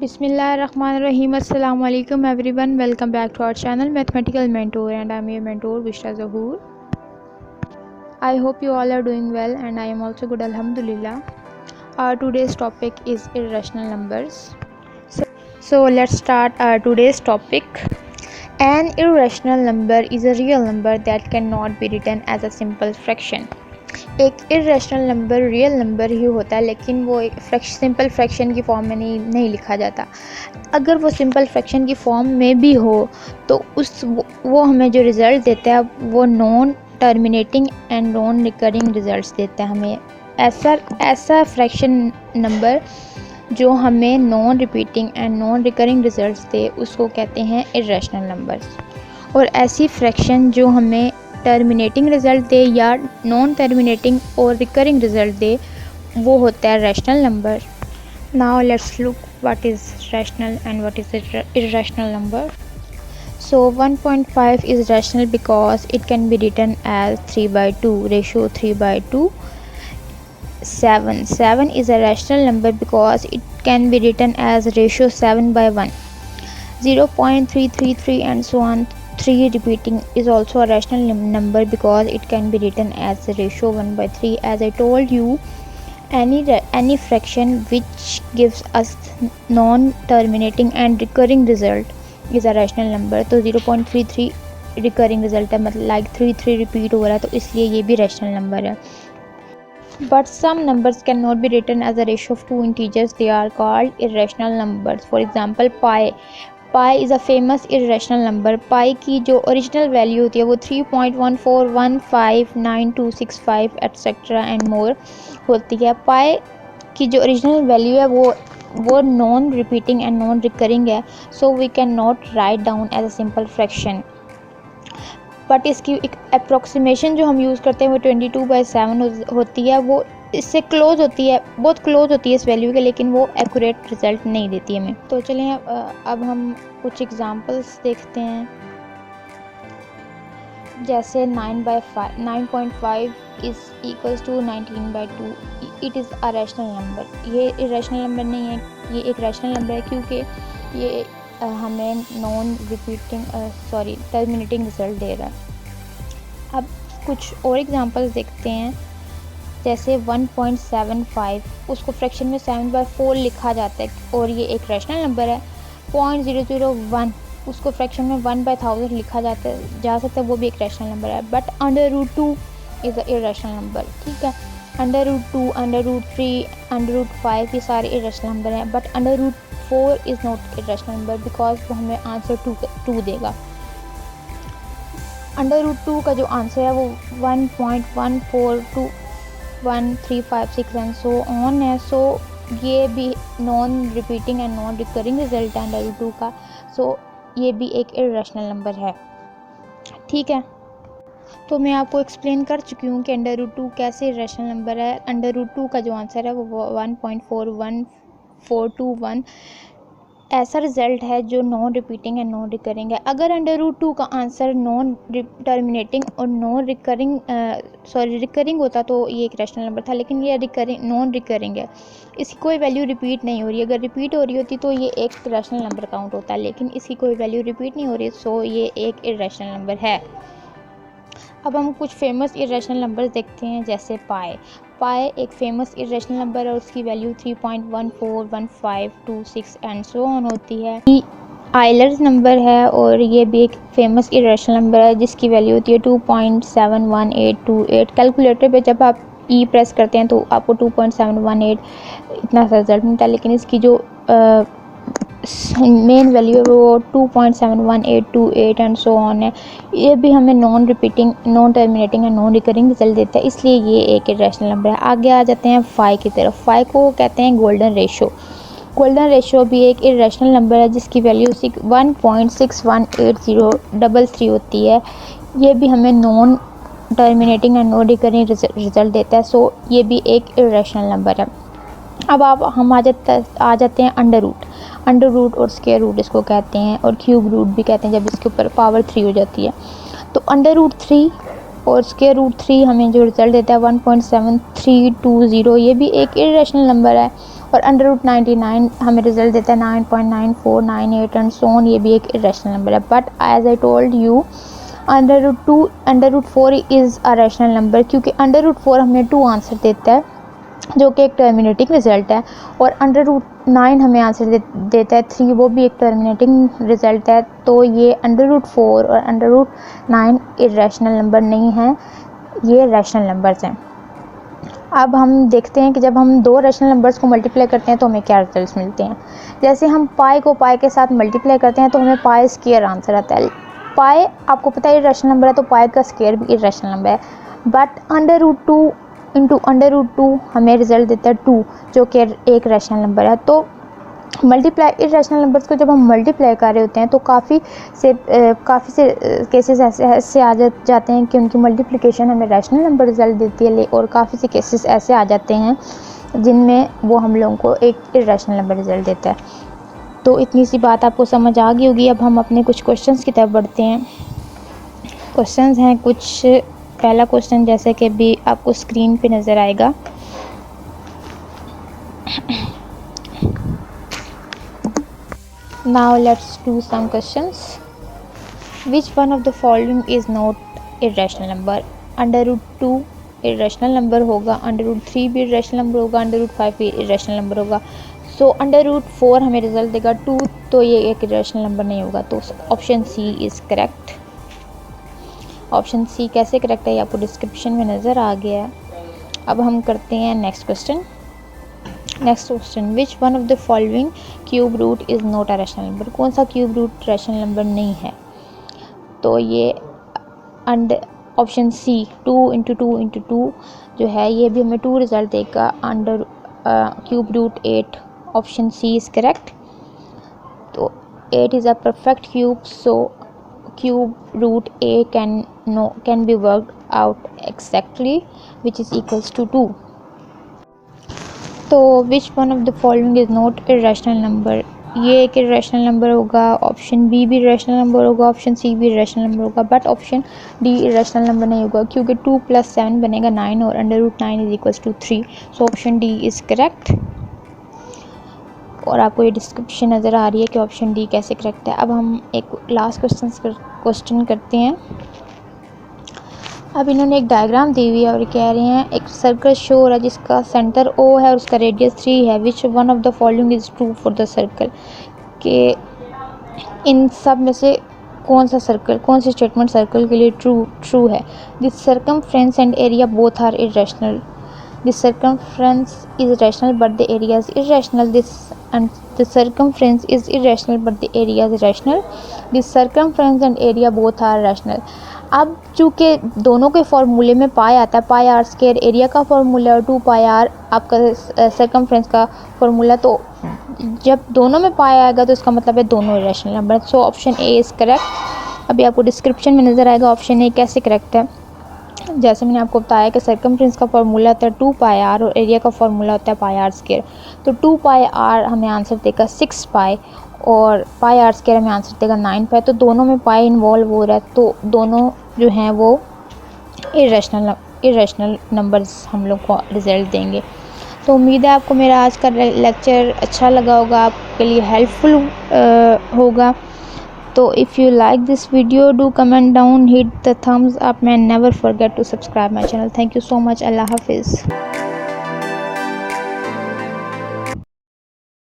Bismillahirrahmanirrahim. Assalamu alaikum everyone. Welcome back to our channel Mathematical Mentor, and I'm your mentor Bishra Zahoor. I hope you all are doing well and I am also good, alhamdulillah. Our today's topic is irrational numbers. So let's start our today's topic. An irrational number is a real number that cannot be written as a simple fraction. एक irrational number real number ही होता है, लेकिन वो एक simple fraction की form में नहीं लिखा जाता। अगर वो सिंपल फ्रैक्शन की फॉर्म में भी हो तो वो हमें जो रिज़ल्ट देता है वो non terminating and non recurring results देता है हमें। ऐसा फ्रैक्शन नंबर जो हमें non repeating and non recurring results दे उसको कहते हैं इरेशनल नंबर्स। और ऐसी फ्रैक्शन जो हमें टर्मिनेटिंग रिज़ल्ट दे या नॉन टर्मिनेटिंग और रिकरिंग रिज़ल्ट दे वो होता है rational number. Now let's look what is rational and what is irrational number. So 1.5 is rational because it can be written as 3/2 ratio 3/2. 7 is a rational number because it can be written as ratio 7/1. 0.333 and so on. 3 repeating is also a rational number because it can be written as a ratio 1/3. As I told you, any fraction which gives us non-terminating and recurring result is a rational number. तो 0.33 recurring result है, मतलब like 3 repeat हो रहा है, तो इसलिए ये भी rational number है. But some numbers cannot be written as a ratio of two integers. They are called irrational numbers. For example, pi is a famous irrational number. pi की जो ओरिजिनल वैल्यू होती है वो 3.14159265 एट्सेट्रा एंड मोर होती है। pi की जो original value है वो non repeating and non recurring है, so we can not write down as a simple fraction. But इसकी एक अप्रोक्सीमेशन जो हम यूज़ करते हैं वो 22/7 होती है। वो इससे क्लोज होती है, बहुत क्लोज होती है इस वैल्यू के, लेकिन वो एक्यूरेट रिजल्ट नहीं देती हमें। तो चलिए अब हम कुछ एग्जांपल्स देखते हैं। जैसे 9.5 is equals to 19/2। It is a rational number. ये इरेशनल नंबर नहीं है, ये एक रैशनल नंबर है क्योंकि ये हमें नॉन रिपीटिंग टर्मिनेटिंग रिजल्ट दे रहा है। अब कुछ और एग्जांपल्स देखते हैं। जैसे 1.75 उसको फ्रैक्शन में 7/4 लिखा जाता है और ये एक रैशनल नंबर है। 0.001 उसको फ्रैक्शन में 1/1000 लिखा जा सकता है, वो भी एक रैशनल नंबर है। But √2 is a irrational number, ठीक है। √2, √3, √5 ये सारे इरेशनल नंबर हैं। But √4 is not irrational number because वो हमें आंसर 2 देगा। √2 का जो आंसर है वो 1.142135 एंड सो ऑन है। सो ये भी non repeating and non recurring result है √2 का, सो ये भी एक इरेशनल नंबर है, ठीक है। तो मैं आपको एक्सप्लेन कर चुकी हूँ कि √2 कैसे इरेशनल नंबर है। √2 का जो आंसर है वो 1.41421 ऐसा रिज़ल्ट है जो non repeating and non recurring है। अगर √2 का आंसर नॉन टर्मिनेटिंग और नॉन रिकरिंग रिकरिंग होता तो ये एक रैशनल नंबर था, लेकिन ये नॉन रिकरिंग है, इसकी कोई वैल्यू रिपीट नहीं हो रही। अगर रिपीट हो रही होती तो ये एक रैशनल नंबर काउंट होता, लेकिन इसकी कोई वैल्यू रिपीट नहीं हो रही, सो ये एक इरेशनल नंबर है। अब हम कुछ फेमस इरेशनल नंबर्स देखते हैं। जैसे पाई एक फेमस इरेशनल नंबर है और उसकी वैल्यू 3.141526 एंड सो ऑन होती है। आयलर्स नंबर है और ये भी एक फेमस इरेशनल नंबर है जिसकी वैल्यू होती है 2.71828। कैलकुलेटर पे जब आप ई प्रेस करते हैं तो आपको 2.718 इतना सा रिजल्ट मिलता है, लेकिन इसकी जो मेन वैल्यू है वो 2.71828 एंड सो ऑन है। ये भी हमें non repeating, non terminating and non recurring result देता है, इसलिए ये एक इरेशनल नंबर है। आगे आ जाते हैं फाई की तरफ। फाई को कहते हैं गोल्डन रेशो। गोल्डन रेशो भी एक इरेशनल नंबर है जिसकी वैल्यू 1.618033 होती है। ये भी हमें non terminating and non recurring result देता है, सो ये भी एक इरेशनल नंबर है। अब हम आ जाते हैं अंडर रूट और स्क्वायर रूट इसको कहते हैं, और क्यूब रूट भी कहते हैं जब इसके ऊपर पावर 3 हो जाती है। तो √3 और √3 हमें जो रिज़ल्ट देता है 1.7320, ये भी एक इरेशनल नंबर है और अंडर रूट 99 हमें रिजल्ट देता है 9.9498 एंड सो ऑन, ये भी एक इरेशनल नंबर है। But as I told you under root 4 is a rational number, क्योंकि अंडर रूट 4 हमें 2 आंसर देता है जो कि एक टर्मिनेटिंग रिज़ल्ट है, और अंडर रूट 9 हमें आंसर देता है 3, वो भी एक टर्मिनेटिंग रिज़ल्ट है। तो ये अंडर रूट 4 और अंडर रूट 9 इरेशनल नंबर नहीं हैं, ये रैशनल नंबर्स हैं। अब हम देखते हैं कि जब हम दो रैशनल नंबर्स को मल्टीप्लाई करते हैं तो हमें क्या रिजल्ट्स मिलते हैं। जैसे हम पाई को पाई के साथ मल्टीप्लाई करते हैं तो हमें पाई स्क्वायर आंसर आता है। पाई आपको पता है इरेशनल नंबर है, तो पाई का स्क्वायर भी इरेशनल नंबर है। But under root 2 into under root 2 हमें रिजल्ट देता है 2, जो कि एक रैशनल नंबर है। तो मल्टीप्लाई इरेशनल नंबर्स को जब हम मल्टीप्लाई कर रहे होते हैं तो काफ़ी से केसेस ऐसे आ जाते हैं कि उनकी मल्टीप्लिकेशन हमें रैशनल नंबर रिजल्ट देती है, और काफ़ी से केसेस ऐसे आ जाते हैं जिनमें वो हम लोगों को एक इरेशनल नंबर रिजल्ट देता है। तो इतनी सी बात आपको समझ आ गई होगी। अब हम अपने कुछ क्वेश्चंस की तरफ बढ़ते हैं। क्वेश्चंस हैं कुछ। पहला क्वेश्चन जैसे कि भी आपको स्क्रीन पे नज़र आएगा। Now let's do some questions. Which one of the following is not irrational number? Under root 2 irrational number होगा, under root 3 भी irrational number होगा, under root 5 भी irrational number होगा। So under root 4 हमें रिजल्ट देगा 2, तो ये एक irrational number नहीं होगा। तो option C is correct. Option C कैसे करेक्ट है ये आपको डिस्क्रिप्शन में नज़र आ गया है। अब हम करते हैं next question. Next question, which one of the following cube root is not a rational number? कौन सा क्यूब रूट रैशनल नंबर नहीं है? तो ये ऑप्शन सी 2 इंटू 2 इंटू 2 जो है ये भी हमें 2 रिजल्ट देगा under cube root 8। Option C is correct. तो 8 is a perfect cube, so cube root a can be worked out exactly which is equals to 2। तो which one of the following is not irrational number? ये एक irrational number होगा। Option B भी irrational number होगा, option C भी irrational number होगा, but option D irrational number नहीं होगा, क्योंकि 2 + 7 बनेगा 9 और under root 9 is equals to 3। So option D is correct. और आपको ये डिस्क्रिप्शन नज़र आ रही है कि ऑप्शन डी कैसे करेक्ट है। अब हम एक लास्ट क्वेश्चन करते हैं। अब इन्होंने एक डायग्राम दी हुई है और कह रहे हैं एक सर्कल शो हो रहा है जिसका सेंटर O है और उसका रेडियस 3 है। विच one of the following is true for the circle? कि इन सब में से कौन सा स्टेटमेंट सर्कल के लिए ट्रू है? This circumference and area both are irrational. This circumference is rational but the area is irrational. The circumference is irrational but the area is rational. The circumference and area both are rational. अब चूँकि दोनों के फॉर्मूले में पाई आता है, पाई are square area का formula और 2 पाई आर आपका सर्कमफ्रेंस का फॉर्मूला, तो जब दोनों में पाई आएगा तो इसका मतलब है दोनों irrational number. So option A is correct. अभी आपको डिस्क्रिप्शन में नज़र आएगा ऑप्शन ए कैसे करेक्ट है। जैसे मैंने आपको बताया कि सर्कमफ्रेंस का फॉर्मूला होता है 2 पाई आर और एरिया का फॉर्मूला होता है पाई आर स्क्वायर। तो 2 पाई आर हमें आंसर देगा 6 पाई और पाई आर स्क्वायर हमें आंसर देगा 9 पाई। तो दोनों में पाई इन्वॉल्व हो रहा है, तो दोनों जो हैं वो इरेशनल नंबर्स हम लोग को रिज़ल्ट देंगे। तो उम्मीद है आपको मेरा आज का लेक्चर अच्छा लगा होगा, आपके लिए हेल्पफुल होगा। So if you like this video, do comment down, hit the thumbs up and never forget to subscribe my channel. Thank you so much. Allah Hafiz.